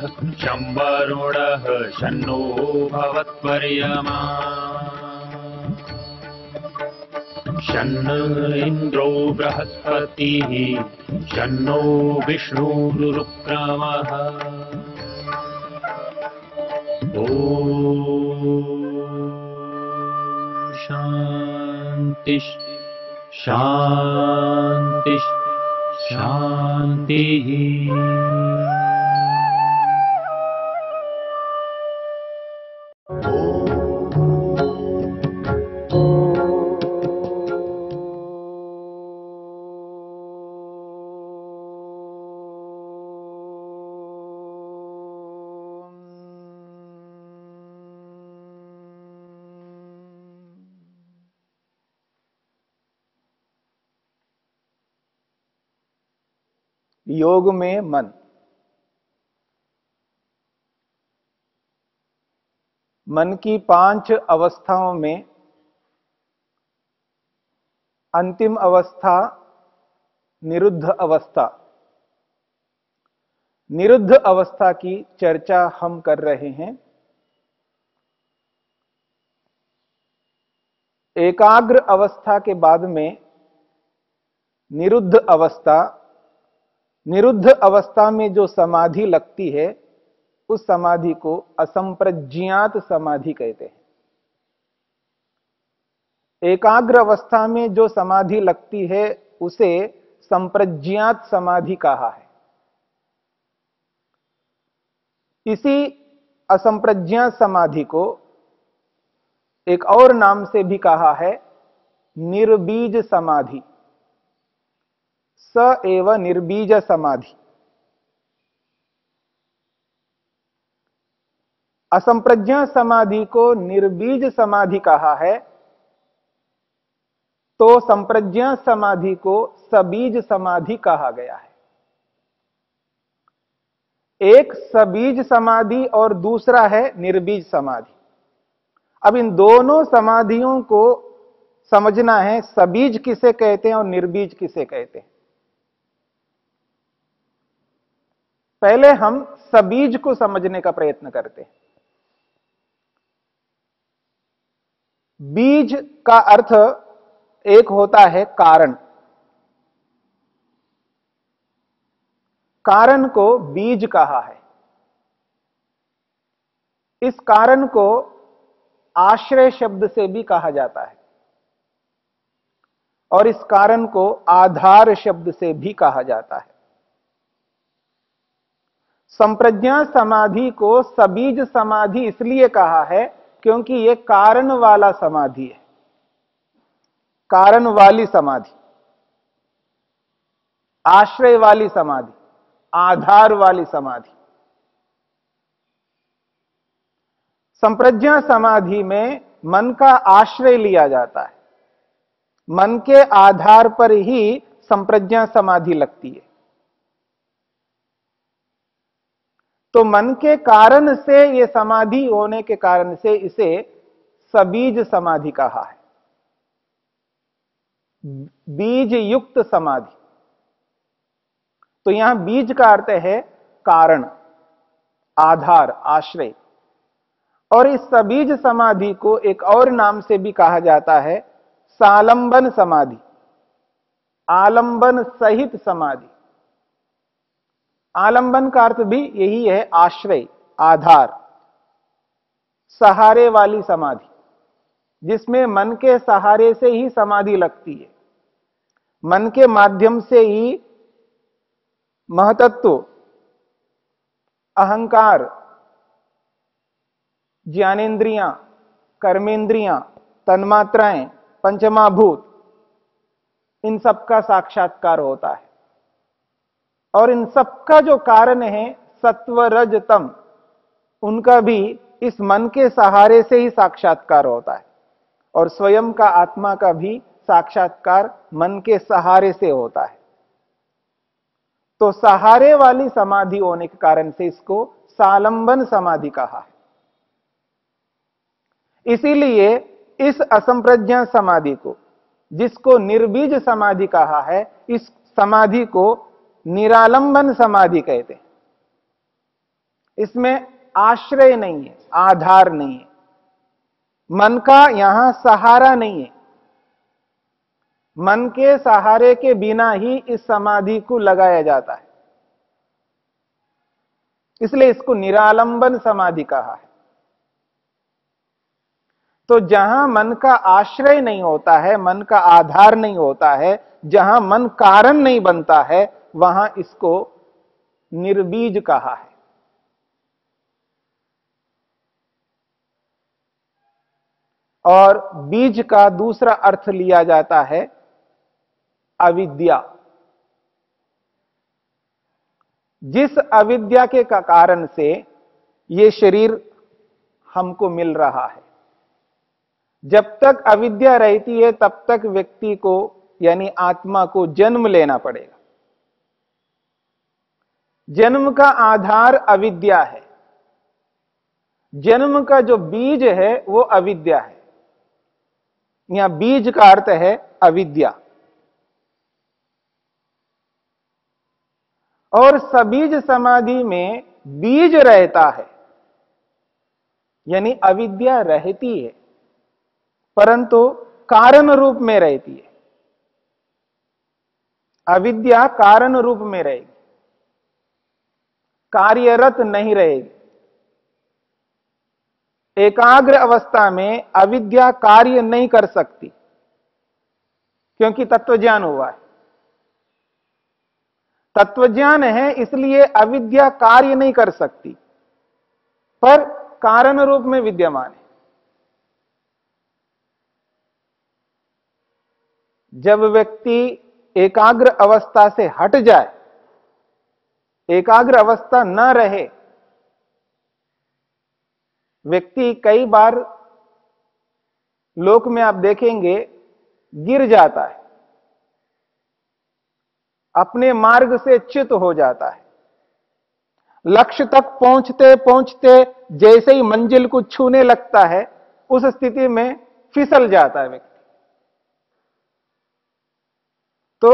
शं वरुणः शन्नो भवत्वर्यमा शन्न इन्द्रो बृहस्पतिः शन्नो विष्णुरुक्रमः ॐ शान्ति शान्ति शान्तिः। योग में मन की 5 अवस्थाओं में अंतिम अवस्था निरुद्ध अवस्था, निरुद्ध अवस्था की चर्चा हम कर रहे हैं। एकाग्र अवस्था के बाद में निरुद्ध अवस्था, निरुद्ध अवस्था में जो समाधि लगती है उस समाधि को असंप्रज्ञात समाधि कहते हैं। एकाग्र अवस्था में जो समाधि लगती है उसे संप्रज्ञात समाधि कहा है। इसी असंप्रज्ञात समाधि को एक और नाम से भी कहा है निर्बीज समाधि, स एव निर्बीज समाधि। असंप्रज्ञात समाधि को निर्बीज समाधि कहा है तो संप्रज्ञात समाधि को सबीज समाधि कहा गया है। एक सबीज समाधि और दूसरा है निर्बीज समाधि। अब इन दोनों समाधियों को समझना है, सबीज किसे कहते हैं और निर्बीज किसे कहते हैं। पहले हम सबीज को समझने का प्रयत्न करते हैं। बीज का अर्थ एक होता है कारण, कारण को बीज कहा है। इस कारण को आश्रय शब्द से भी कहा जाता है और इस कारण को आधार शब्द से भी कहा जाता है। संप्रज्ञात समाधि को सबीज समाधि इसलिए कहा है क्योंकि यह कारण वाला समाधि है, कारण वाली समाधि, आश्रय वाली समाधि, आधार वाली समाधि। संप्रज्ञात समाधि में मन का आश्रय लिया जाता है, मन के आधार पर ही संप्रज्ञात समाधि लगती है। तो मन के कारण से यह समाधि होने के कारण से इसे सबीज समाधि कहा है, बीज युक्त समाधि। तो यहां बीज का अर्थ है कारण, आधार, आश्रय। और इस सबीज समाधि को एक और नाम से भी कहा जाता है सालंबन समाधि, आलंबन सहित समाधि। आलंबन का अर्थ भी यही है, आश्रय, आधार, सहारे वाली समाधि, जिसमें मन के सहारे से ही समाधि लगती है, मन के माध्यम से ही महतत्व, अहंकार, ज्ञानेन्द्रियां, कर्मेंद्रियां, तन्मात्राएं, पंचमाभूत, इन सबका साक्षात्कार होता है। और इन सबका जो कारण है सत्व रज तम, उनका भी इस मन के सहारे से ही साक्षात्कार होता है और स्वयं का आत्मा का भी साक्षात्कार मन के सहारे से होता है। तो सहारे वाली समाधि होने के कारण से इसको सालंबन समाधि कहा है। इसीलिए इस असंप्रज्ञात समाधि को, जिसको निर्बीज समाधि कहा है, इस समाधि को निरालंबन समाधि कहते हैं। इसमें आश्रय नहीं है, आधार नहीं है, मन का यहां सहारा नहीं है। मन के सहारे के बिना ही इस समाधि को लगाया जाता है, इसलिए इसको निरालंबन समाधि कहा है। तो जहां मन का आश्रय नहीं होता है, मन का आधार नहीं होता है, जहां मन कारण नहीं बनता है, वहां इसको निर्बीज कहा है। और बीज का दूसरा अर्थ लिया जाता है अविद्या। जिस अविद्या के कारण से ये शरीर हमको मिल रहा है, जब तक अविद्या रहती है तब तक व्यक्ति को यानी आत्मा को जन्म लेना पड़ेगा। जन्म का आधार अविद्या है, जन्म का जो बीज है वो अविद्या है। यहां बीज का अर्थ है अविद्या। और सबीज समाधि में बीज रहता है, यानी अविद्या रहती है परंतु कारण रूप में रहती है। अविद्या कारण रूप में रहेगी, कार्यरत नहीं रहेगी। एकाग्र अवस्था में अविद्या कार्य नहीं कर सकती क्योंकि तत्वज्ञान हुआ है। तत्वज्ञान है इसलिए अविद्या कार्य नहीं कर सकती, पर कारण रूप में विद्यमान है। जब व्यक्ति एकाग्र अवस्था से हट जाए, एकाग्र अवस्था न रहे, व्यक्ति कई बार लोक में आप देखेंगे गिर जाता है, अपने मार्ग से च्युत हो जाता है। लक्ष्य तक पहुंचते पहुंचते जैसे ही मंजिल को छूने लगता है, उस स्थिति में फिसल जाता है व्यक्ति। तो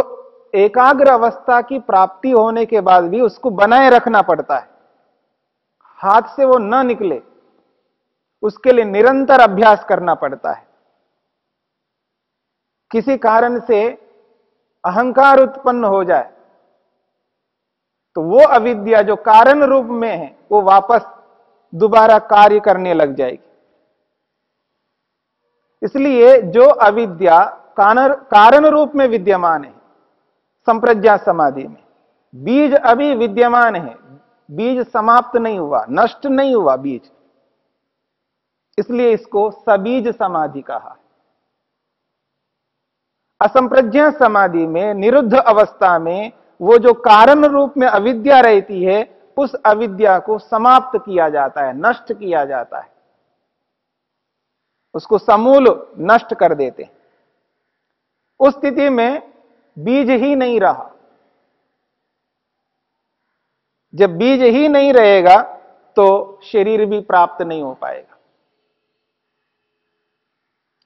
एकाग्र अवस्था की प्राप्ति होने के बाद भी उसको बनाए रखना पड़ता है, हाथ से वो न निकले, उसके लिए निरंतर अभ्यास करना पड़ता है। किसी कारण से अहंकार उत्पन्न हो जाए तो वो अविद्या जो कारण रूप में है वो वापस दोबारा कार्य करने लग जाएगी। इसलिए जो अविद्या कारण रूप में विद्यमान है संप्रज्ञा समाधि में, बीज अभी विद्यमान है, बीज समाप्त नहीं हुआ, नष्ट नहीं हुआ बीज, इसलिए इसको सबीज समाधि कहा। असंप्रज्ञा समाधि में, निरुद्ध अवस्था में, वो जो कारण रूप में अविद्या रहती है, उस अविद्या को समाप्त किया जाता है, नष्ट किया जाता है, उसको समूल नष्ट कर देते हैं। उस स्थिति में बीज ही नहीं रहा। जब बीज ही नहीं रहेगा तो शरीर भी प्राप्त नहीं हो पाएगा,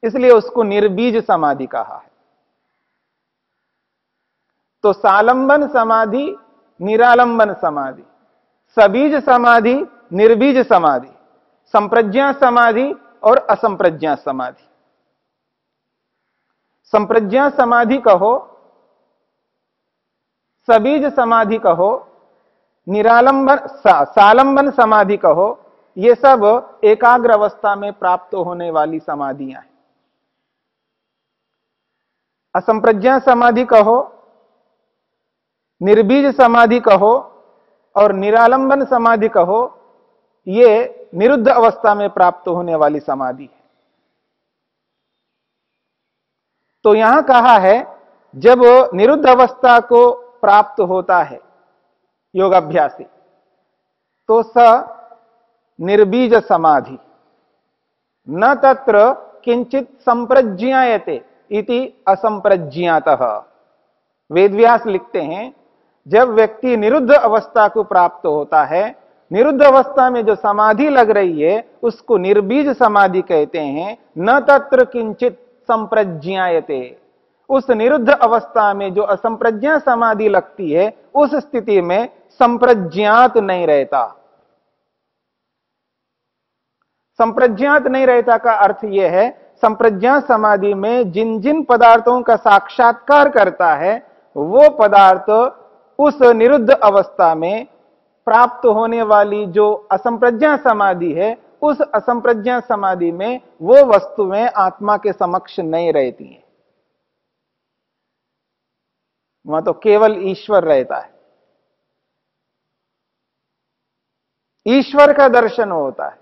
इसलिए उसको निर्बीज समाधि कहा है। तो सालंबन समाधि, निरालंबन समाधि, सबीज समाधि, निर्बीज समाधि, संप्रज्ञा समाधि और असंप्रज्ञा समाधि। संप्रज्ञा समाधि कहो, सबीज समाधि कहो, निरालंबन सालंबन समाधि कहो, ये सब एकाग्र अवस्था में प्राप्त होने वाली समाधियां हैं। असंप्रज्ञा समाधि कहो, निर्बीज समाधि कहो और निरालंबन समाधि कहो, ये निरुद्ध अवस्था में प्राप्त होने वाली समाधि है। तो यहां कहा है जब निरुद्ध अवस्था को प्राप्त होता है योगाभ्यासी तो स निर्बीज समाधि, न तत्र किंचित संप्रज्ञायते इति असंप्रज्ञातः। वेदव्यास लिखते हैं जब व्यक्ति निरुद्ध अवस्था को प्राप्त होता है, निरुद्ध अवस्था में जो समाधि लग रही है उसको निर्बीज समाधि कहते हैं। न तत्र किंचित संप्रज्ञायते, उस निरुद्ध अवस्था में जो असंप्रज्ञा समाधि लगती है उस स्थिति में संप्रज्ञात नहीं रहता। संप्रज्ञात नहीं रहता का अर्थ यह है, संप्रज्ञात समाधि में जिन जिन पदार्थों का साक्षात्कार करता है वो पदार्थ उस निरुद्ध अवस्था में प्राप्त होने वाली जो असंप्रज्ञा समाधि है, उस असंप्रज्ञा समाधि में वो वस्तुएं आत्मा के समक्ष नहीं रहती हैं। वहां तो केवल ईश्वर रहता है, ईश्वर का दर्शन होता है।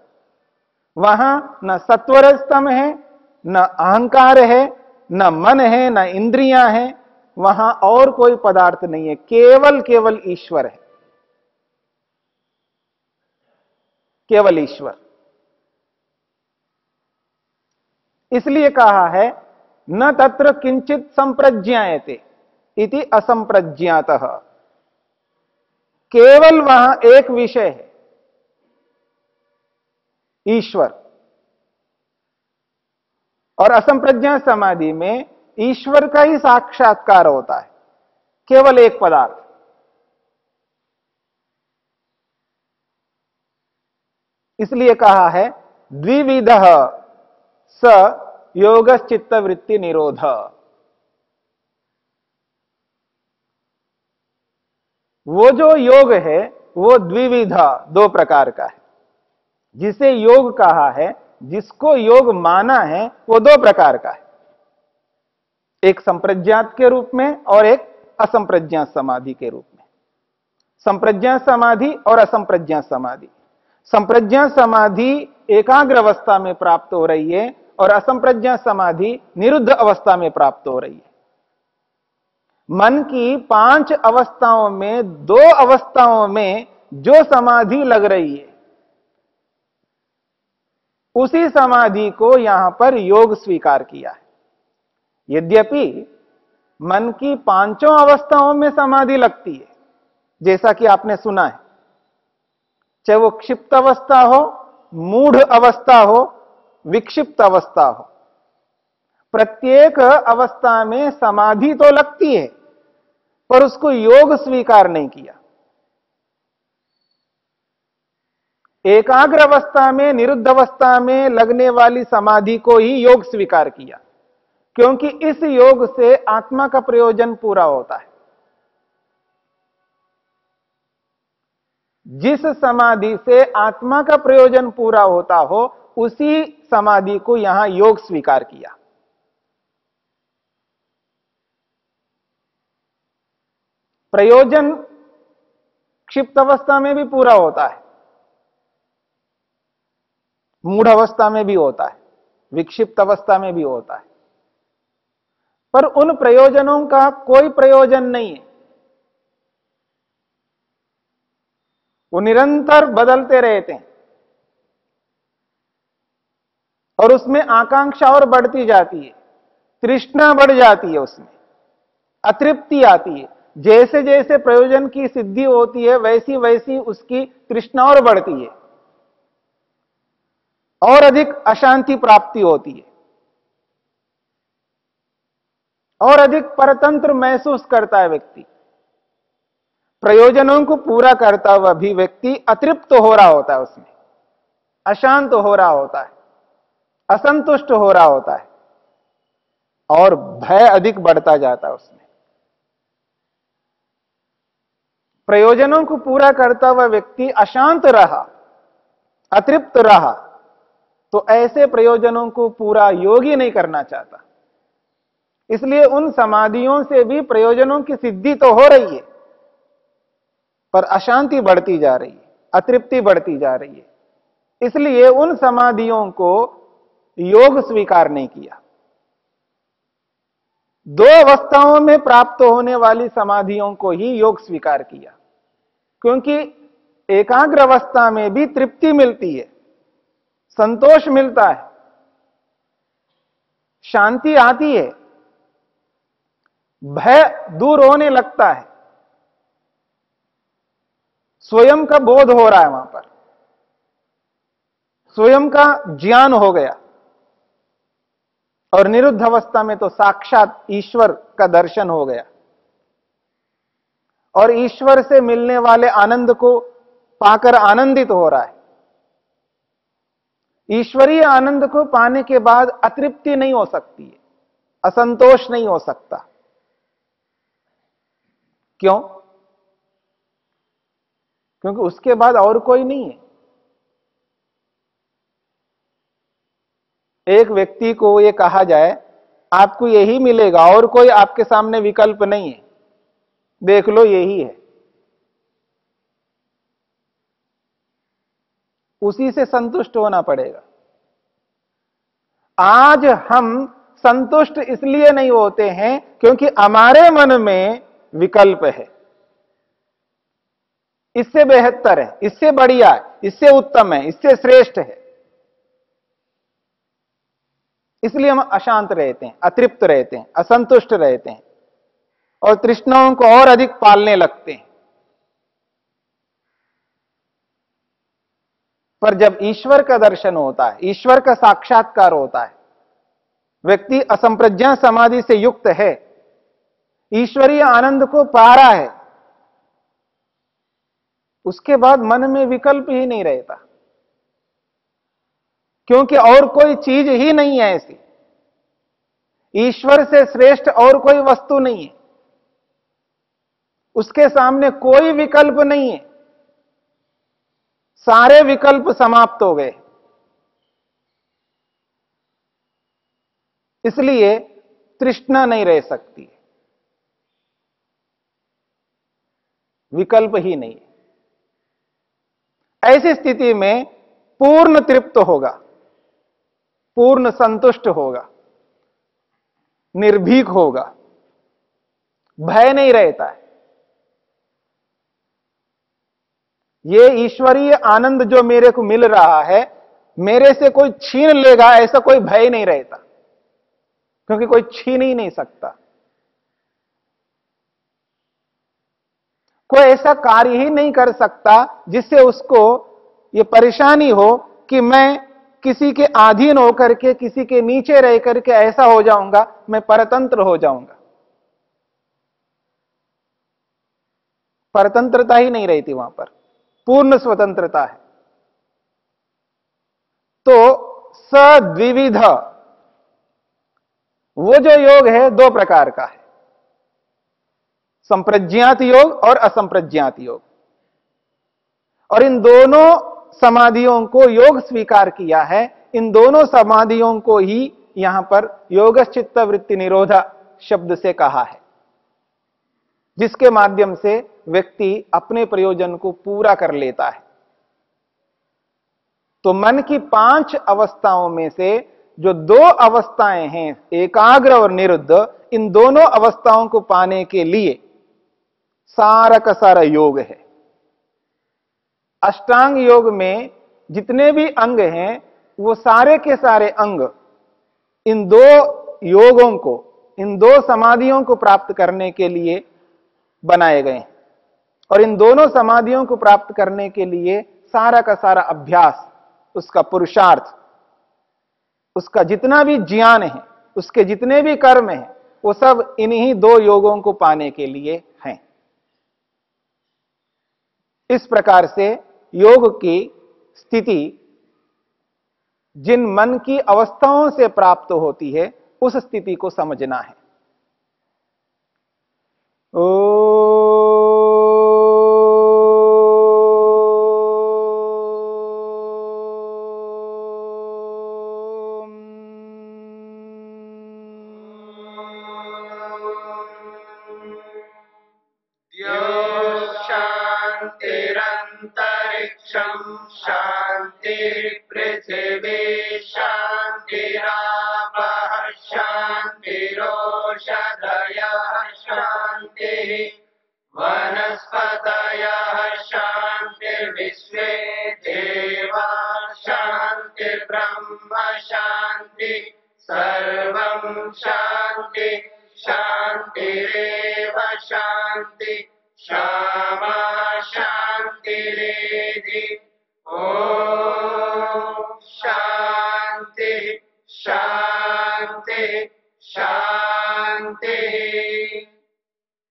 वहां न सत्वर स्तंभ है, न अहंकार है, न मन है, न इंद्रियां हैं, वहां और कोई पदार्थ नहीं है, केवल केवल ईश्वर है, केवल ईश्वर। इसलिए कहा है न तत्र किंचित संप्रज्ञायते इति असंप्रज्ञातः। केवल वहां एक विषय है, ईश्वर। और असंप्रज्ञा समाधि में ईश्वर का ही साक्षात्कार होता है, केवल एक पदार्थ। इसलिए कहा है द्विविधः स योगश्चित्त वृत्ति निरोध। वो जो योग है वो द्विविधा, दो प्रकार का है। जिसे योग कहा है, जिसको योग माना है, वो दो प्रकार का है, एक संप्रज्ञात के रूप में और एक असंप्रज्ञात समाधि के रूप में। संप्रज्ञात समाधि और असंप्रज्ञात समाधि। संप्रज्ञात समाधि एकाग्र अवस्था में प्राप्त हो रही है और असंप्रज्ञात समाधि निरुद्ध अवस्था में प्राप्त हो रही है। मन की 5 अवस्थाओं में 2 अवस्थाओं में जो समाधि लग रही है, उसी समाधि को यहां पर योग स्वीकार किया है। यद्यपि मन की 5 अवस्थाओं में समाधि लगती है, जैसा कि आपने सुना है, चाहे वो क्षिप्त अवस्था हो, मूढ़ अवस्था हो, विक्षिप्त अवस्था हो, प्रत्येक अवस्था में समाधि तो लगती है, पर उसको योग स्वीकार नहीं किया। एकाग्र अवस्था में, निरुद्ध अवस्था में लगने वाली समाधि को ही योग स्वीकार किया, क्योंकि इस योग से आत्मा का प्रयोजन पूरा होता है। जिस समाधि से आत्मा का प्रयोजन पूरा होता हो, उसी समाधि को यहां योग स्वीकार किया। प्रयोजन क्षिप्त अवस्था में भी पूरा होता है, मूढ़ अवस्था में भी होता है, विक्षिप्त अवस्था में भी होता है, पर उन प्रयोजनों का कोई प्रयोजन नहीं है। वो निरंतर बदलते रहते हैं और उसमें आकांक्षा और बढ़ती जाती है, तृष्णा बढ़ जाती है, उसमें अतृप्ति आती है। जैसे जैसे प्रयोजन की सिद्धि होती है, वैसी वैसी उसकी तृष्णा और बढ़ती है और अधिक अशांति प्राप्ति होती है और अधिक परतंत्र महसूस करता है व्यक्ति। प्रयोजनों को पूरा करता हुआ भी व्यक्ति अतृप्त हो रहा होता है, उसमें अशांत हो रहा होता है, असंतुष्ट हो रहा होता है और भय अधिक बढ़ता जाता है उसमें। प्रयोजनों को पूरा करता हुआ व्यक्ति अशांत रहा, अतृप्त रहा, तो ऐसे प्रयोजनों को पूरा योगी नहीं करना चाहता। इसलिए उन समाधियों से भी प्रयोजनों की सिद्धि तो हो रही है, पर अशांति बढ़ती जा रही है, अतृप्ति बढ़ती जा रही है। इसलिए उन समाधियों को योग स्वीकार नहीं किया। 2 अवस्थाओं में प्राप्त होने वाली समाधियों को ही योग स्वीकार किया, क्योंकि एकाग्र अवस्था में भी तृप्ति मिलती है, संतोष मिलता है, शांति आती है, भय दूर होने लगता है, स्वयं का बोध हो रहा है, वहां पर स्वयं का ज्ञान हो गया। और निरुद्ध अवस्था में तो साक्षात ईश्वर का दर्शन हो गया और ईश्वर से मिलने वाले आनंद को पाकर आनंदित हो रहा है। ईश्वरीय आनंद को पाने के बाद अतृप्ति नहीं हो सकती है, असंतोष नहीं हो सकता। क्यों? क्योंकि उसके बाद और कोई नहीं है। एक व्यक्ति को यह कहा जाए आपको यही मिलेगा और कोई आपके सामने विकल्प नहीं है, देख लो यही है, उसी से संतुष्ट होना पड़ेगा। आज हम संतुष्ट इसलिए नहीं होते हैं क्योंकि हमारे मन में विकल्प है, इससे बेहतर है, इससे बढ़िया है, इससे उत्तम है, इससे श्रेष्ठ है। इसलिए हम अशांत रहते हैं, अतृप्त रहते हैं, असंतुष्ट रहते हैं और तृष्णाओं को और अधिक पालने लगते हैं। पर जब ईश्वर का दर्शन होता है, ईश्वर का साक्षात्कार होता है, व्यक्ति असंप्रज्ञा समाधि से युक्त है, ईश्वरीय आनंद को पा रहा है, उसके बाद मन में विकल्प ही नहीं रहता, क्योंकि और कोई चीज ही नहीं है ऐसी, ईश्वर से श्रेष्ठ और कोई वस्तु नहीं है, उसके सामने कोई विकल्प नहीं है, सारे विकल्प समाप्त हो गए। इसलिए तृष्णा नहीं रह सकती, विकल्प ही नहीं है। ऐसी स्थिति में पूर्ण तृप्त होगा, पूर्ण संतुष्ट होगा, निर्भीक होगा, भय नहीं रहता है। ये ईश्वरीय आनंद जो मेरे को मिल रहा है, मेरे से कोई छीन लेगा ऐसा कोई भय नहीं रहता, क्योंकि कोई छीन ही नहीं सकता। कोई ऐसा कार्य ही नहीं कर सकता जिससे उसको ये परेशानी हो कि मैं किसी के अधीन होकर के, किसी के नीचे रह करके ऐसा हो जाऊंगा, मैं परतंत्र हो जाऊंगा। परतंत्रता ही नहीं रहती वहां पर, पूर्ण स्वतंत्रता है। तो सद्विविध, वो जो योग है दो प्रकार का है, संप्रज्ञात योग और असंप्रज्ञात योग। और इन दोनों समाधियों को योग स्वीकार किया है, इन दोनों समाधियों को ही यहां पर योगश्चित्त वृत्ति निरोधा शब्द से कहा है, जिसके माध्यम से व्यक्ति अपने प्रयोजन को पूरा कर लेता है। तो मन की 5 अवस्थाओं में से जो 2 अवस्थाएं हैं, एकाग्र और निरुद्ध, इन दोनों अवस्थाओं को पाने के लिए सारा का सारा योग है। अष्टांग योग में जितने भी अंग हैं, वो सारे के सारे अंग इन 2 योगों को, इन 2 समाधियों को प्राप्त करने के लिए बनाए गए हैं। और इन दोनों समाधियों को प्राप्त करने के लिए सारा का सारा अभ्यास, उसका पुरुषार्थ, उसका जितना भी ज्ञान है, उसके जितने भी कर्म हैं, वो सब इन्हीं 2 योगों को पाने के लिए हैं। इस प्रकार से योग की स्थिति जिन मन की अवस्थाओं से प्राप्त होती है, उस स्थिति को समझना है। शांतिरंतरिक्षं शांतिर्पृथिवी शांतिरापः शांतिरोषधयः शांतिः वनस्पतयः शांतिर्विश्वे देवाः शांतिर्ब्रह्म शांति सर्वं शांति शांतिरेव शांति क्षमा शांतिरेधि। ओम शांति शांति शांति।